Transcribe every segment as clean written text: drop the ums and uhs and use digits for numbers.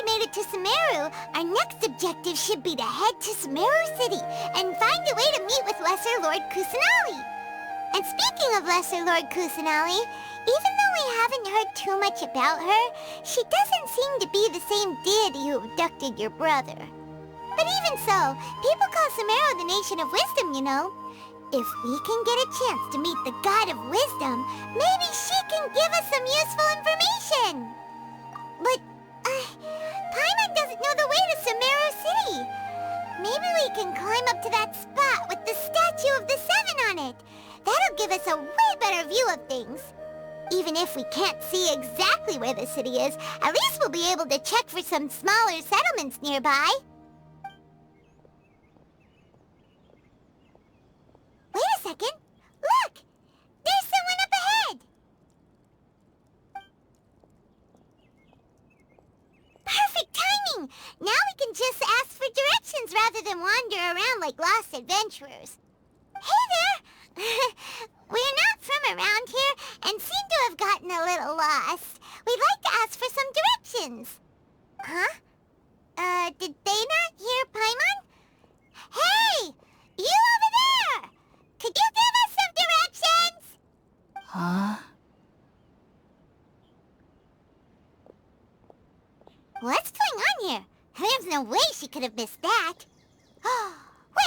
made it to Sumeru, our next objective should be to head to Sumeru City and find a way to meet with Lesser Lord Kusanali. And speaking of Lesser Lord Kusanali, even though we haven't heard too much about her, she doesn't seem to be the same deity who abducted your brother. But even so, people call Sumeru the Nation of Wisdom, you know. If we can get a chance to meet the God of Wisdom, maybe she can give us some useful information. But, Paimon doesn't know the way to Sumeru City. Maybe we can climb up to that spot with the statue of the Seven on it. That'll give us a way better view of things. Even if we can't see exactly where the city is, at least we'll be able to check for some smaller settlements nearby. Wait a second. Look! There's someone up ahead! Perfect timing! Now we can just ask for directions rather than wander around like lost adventurers. Hey there! We're not from around here and seem to have gotten a little lost. We'd like to ask for some directions. Huh? Did they not hear Paimon? Hey! You over there! Could you give us some directions? Huh? What's going on here? There's no way she could have missed that.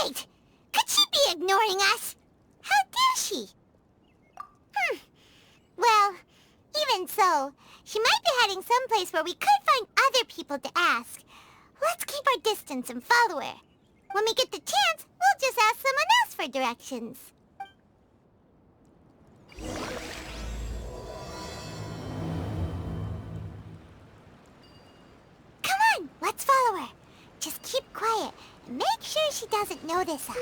Wait! Could she be ignoring us? How dare she? Well, even so, she might be heading someplace where we could find other people to ask. Let's keep our distance and follow her. When we get the chance, we'll just ask someone else for directions. Come on, let's follow her. Just keep quiet and make sure she doesn't notice us.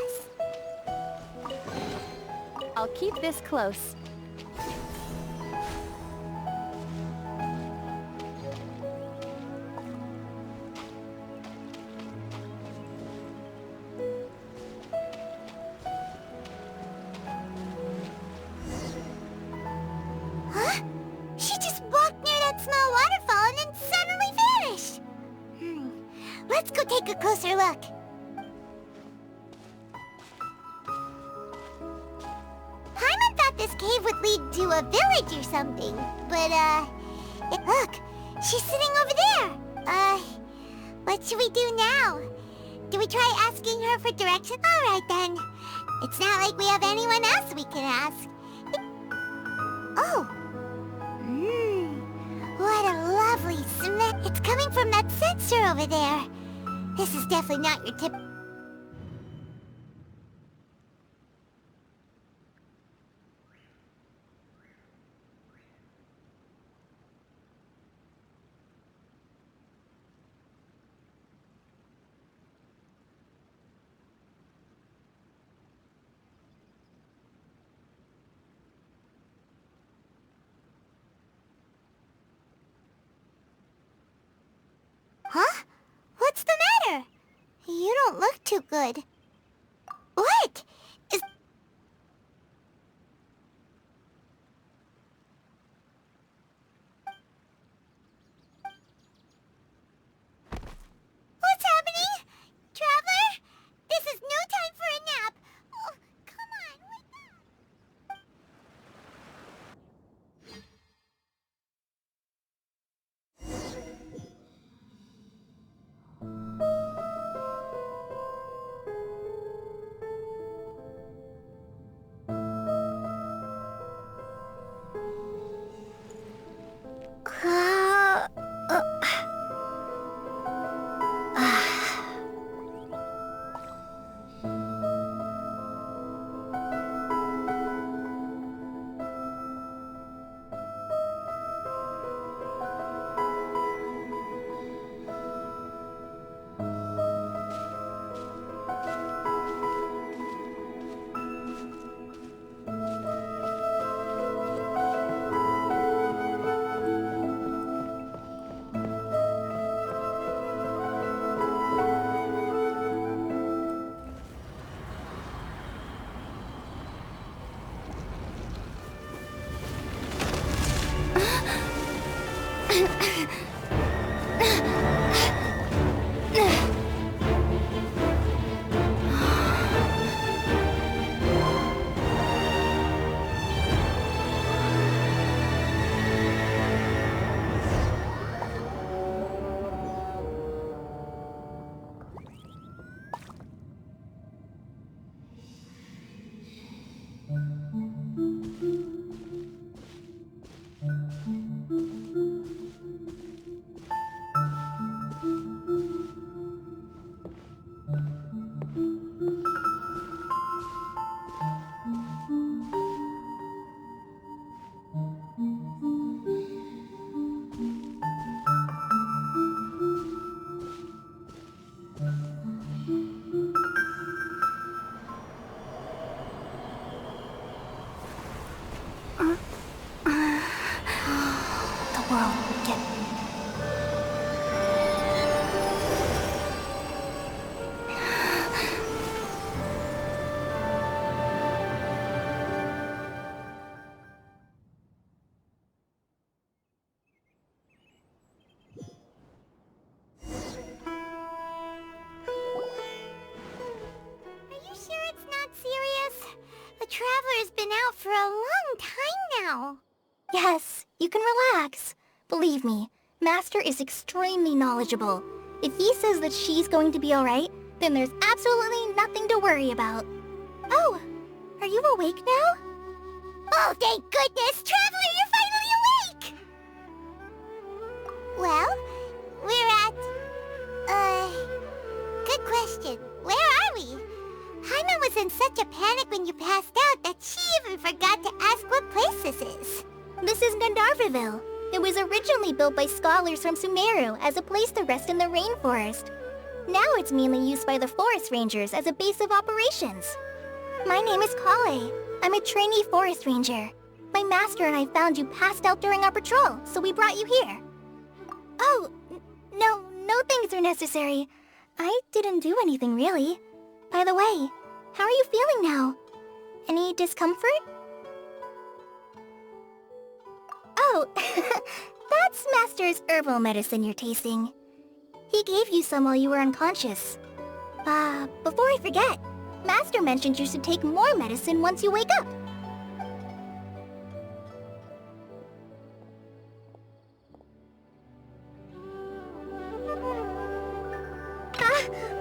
I'll keep this close. Huh? She just walked near that small waterfall and then suddenly vanished. Let's go take a closer look. Paimon thought this cave would lead to a village or something, but, look, she's sitting over there. What should we do now? Do we try asking her for directions? All right, then. It's not like we have anyone else we can ask. Oh. What a lovely smell. It's coming from that sensor over there. This is definitely not your tip. Huh? What's the matter? You don't look too good. What? Is... What's happening? Traveler? This is no time for a nap. Oh, come on, wake up. for a long time now. Yes, you can relax. Believe me, Master is extremely knowledgeable. If he says that she's going to be alright, then there's absolutely nothing to worry about. Oh, are you awake now? Oh, thank goodness! Traveler, you're finally awake! Well, we're at... Good question. Where are we? Jaime was in such a panic when you passed out that she even forgot to ask what place this is. This is Gandharvaville. It was originally built by scholars from Sumeru as a place to rest in the rainforest. Now it's mainly used by the forest rangers as a base of operations. My name is Kale. I'm a trainee forest ranger. My master and I found you passed out during our patrol, so we brought you here. Oh, no things are necessary. I didn't do anything really. By the way, how are you feeling now? Any discomfort? Oh, that's Master's herbal medicine you're tasting. He gave you some while you were unconscious. Before I forget, Master mentioned you should take more medicine once you wake up.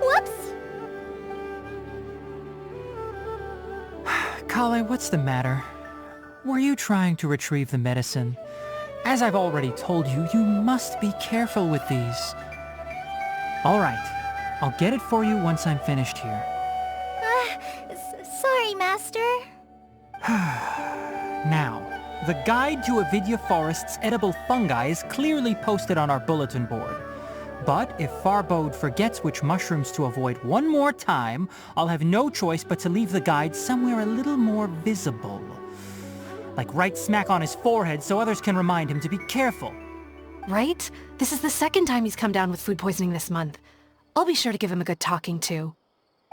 Whoops! Kale, what's the matter? Were you trying to retrieve the medicine? As I've already told you, you must be careful with these. All right, I'll get it for you once I'm finished here. Sorry, Master. Now, the guide to Avidya Forest's edible fungi is clearly posted on our bulletin board. But if Farbode forgets which mushrooms to avoid one more time, I'll have no choice but to leave the guide somewhere a little more visible. Like right smack on his forehead so others can remind him to be careful. Right? This is the second time he's come down with food poisoning this month. I'll be sure to give him a good talking to.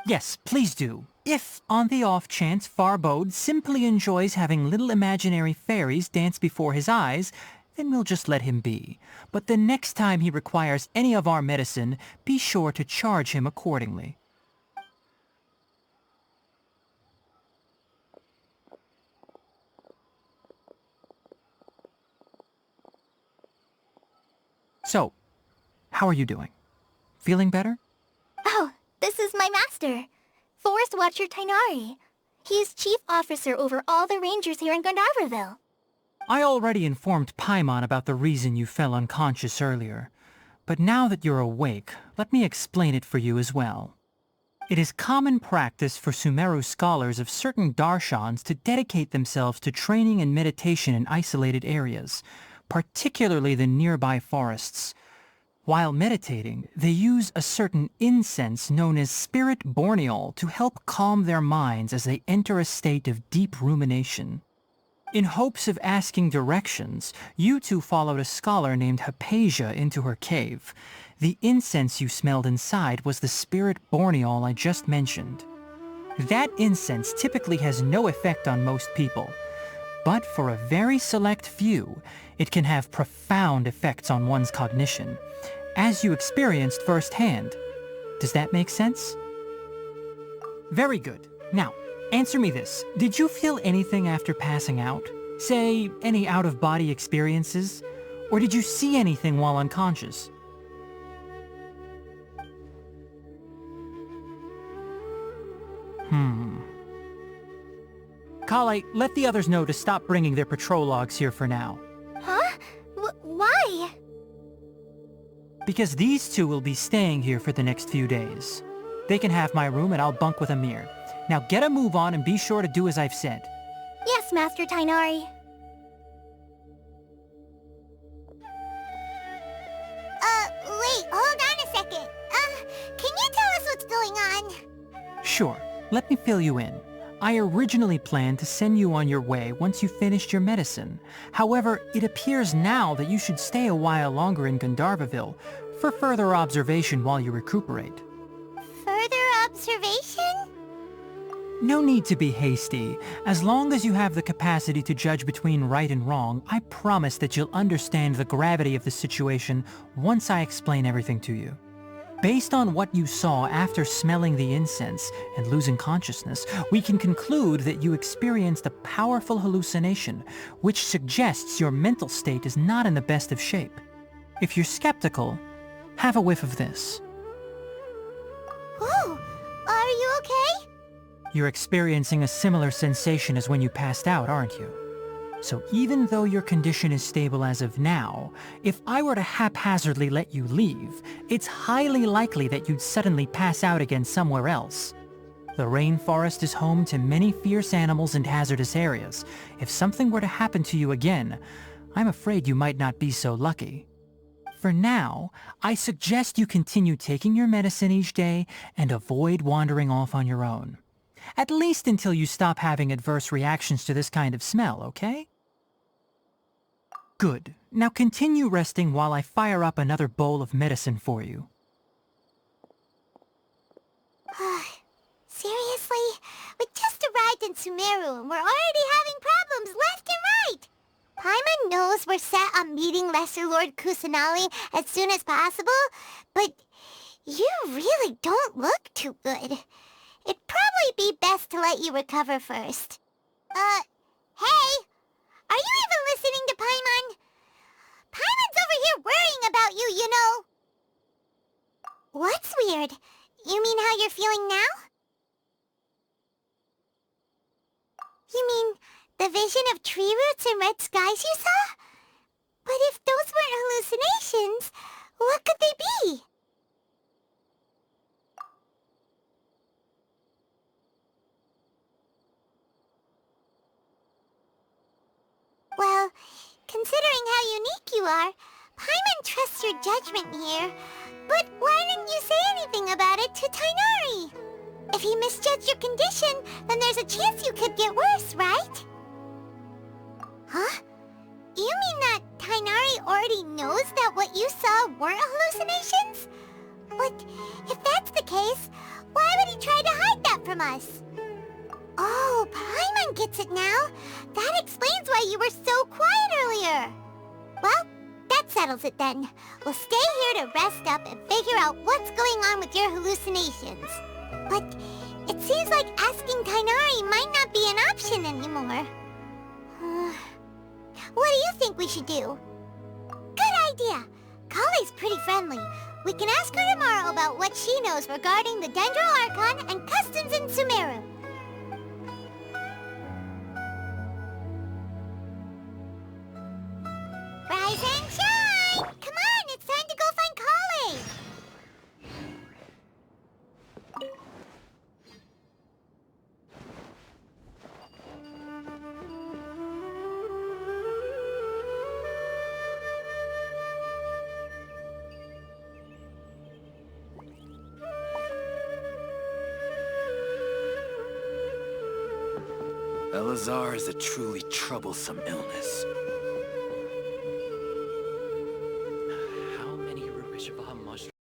Yes, please do. If, on the off chance, Farbode simply enjoys having little imaginary fairies dance before his eyes, then we'll just let him be. But the next time he requires any of our medicine, be sure to charge him accordingly. So, how are you doing? Feeling better? Oh, this is my master, Forest Watcher Tainari. He is chief officer over all the rangers here in Gandharvaville. I already informed Paimon about the reason you fell unconscious earlier. But now that you're awake, let me explain it for you as well. It is common practice for Sumeru scholars of certain darshans to dedicate themselves to training and meditation in isolated areas, particularly the nearby forests. While meditating, they use a certain incense known as spirit borneol to help calm their minds as they enter a state of deep rumination. In hopes of asking directions, you two followed a scholar named Hypatia into her cave. The incense you smelled inside was the spirit borneol I just mentioned. That incense typically has no effect on most people, but for a very select few, it can have profound effects on one's cognition, as you experienced firsthand. Does that make sense? Very good. Now, answer me this. Did you feel anything after passing out? Say, any out-of-body experiences? Or did you see anything while unconscious? Kale, let the others know to stop bringing their patrol logs here for now. Huh? Why? Because these two will be staying here for the next few days. They can have my room and I'll bunk with Amir. Now get a move on and be sure to do as I've said. Yes, Master Tainari. Wait, hold on a second. Can you tell us what's going on? Sure, let me fill you in. I originally planned to send you on your way once you finished your medicine. However, it appears now that you should stay a while longer in Gandharvaville for further observation while you recuperate. Further observation? No need to be hasty. As long as you have the capacity to judge between right and wrong, I promise that you'll understand the gravity of the situation once I explain everything to you. Based on what you saw after smelling the incense and losing consciousness, we can conclude that you experienced a powerful hallucination, which suggests your mental state is not in the best of shape. If you're skeptical, have a whiff of this. Whoa, are you okay? You're experiencing a similar sensation as when you passed out, aren't you? So even though your condition is stable as of now, if I were to haphazardly let you leave, it's highly likely that you'd suddenly pass out again somewhere else. The rainforest is home to many fierce animals and hazardous areas. If something were to happen to you again, I'm afraid you might not be so lucky. For now, I suggest you continue taking your medicine each day and avoid wandering off on your own. At least until you stop having adverse reactions to this kind of smell, okay? Good. Now continue resting while I fire up another bowl of medicine for you. Seriously? We just arrived in Sumeru and we're already having problems left and right! Paimon knows we're set on meeting Lesser Lord Kusanali as soon as possible, but you really don't look too good. It'd probably be best to let you recover first. Hey! Are you even listening to Paimon? Paimon's over here worrying about you, you know! What's weird? You mean how you're feeling now? You mean the vision of tree roots and red skies you saw? But if those weren't hallucinations, what could they be? Well, considering how unique you are, Paimon trusts your judgment here. But why didn't you say anything about it to Tighnari? If he misjudged your condition, then there's a chance you could get worse, right? Huh? You mean that Tighnari already knows that what you saw weren't hallucinations? But if that's the case, why would he try to hide that from us? Oh, Paimon gets it now. That explains why you were so quiet earlier. Well, that settles it then. We'll stay here to rest up and figure out what's going on with your hallucinations. But it seems like asking Tighnari might not be an option anymore. What do you think we should do? Good idea. Kale's pretty friendly. We can ask her tomorrow about what she knows regarding the Dendro Archon and customs in Sumeru. Rise and shine! Come on, it's time to go find Kale! Elazar is a truly troublesome illness.